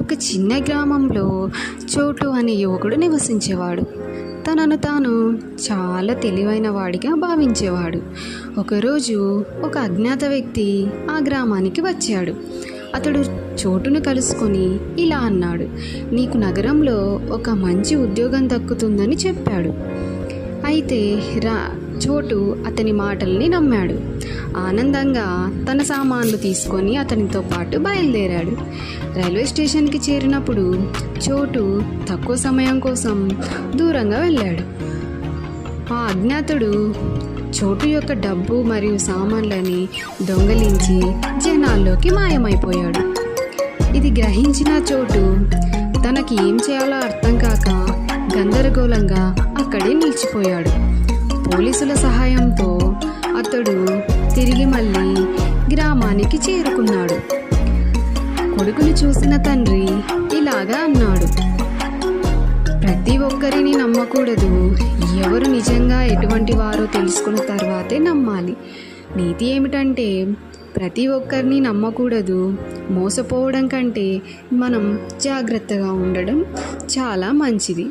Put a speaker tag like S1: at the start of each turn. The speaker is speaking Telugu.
S1: ఒక చిన్న గ్రామంలో చోటు అనే యువకుడు నివసించేవాడు. తనను తాను చాలా తెలివైన వాడిగా భావించేవాడు. ఒకరోజు ఒక అజ్ఞాత వ్యక్తి ఆ గ్రామానికి వచ్చాడు. అతడు చోటును కలుసుకొని ఇలా అన్నాడు, నీకు నగరంలో ఒక మంచి ఉద్యోగం దక్కుతుందని చెప్పాడు. అయితే చోటు అతని మాటల్ని నమ్మాడు. ఆనందంగా తన సామాన్లు తీసుకొని అతనితో పాటు బయలుదేరాడు. రైల్వే స్టేషన్కి చేరినప్పుడు చోటు తక్కువ సమయం కోసం దూరంగా వెళ్ళాడు. ఆ అజ్ఞాతుడు చోటు యొక్క డబ్బు మరియు సామాన్లని దొంగలించి జనాల్లోకి మాయమైపోయాడు. ఇది గ్రహించిన చోటు తనకి ఏం చేయాలో అర్థం కాక గందరగోళంగా అక్కడే నిలిచిపోయాడు. పోలీసుల సహాయంతో అతడు తిరిగి మళ్ళీ గ్రామానికి చేరుకున్నాడు. కొడుకుని చూసిన తండ్రి ఇలాగా అన్నాడు, ప్రతి ఒక్కరిని నమ్మకూడదు. ఎవరు నిజంగా ఎటువంటి వారో తెలుసుకున్న తర్వాతే నమ్మాలి. నీతి ఏమిటంటే ప్రతి ఒక్కరిని నమ్మకూడదు. మోసపోవడం కంటే మనం జాగ్రత్తగా ఉండడం చాలా మంచిది.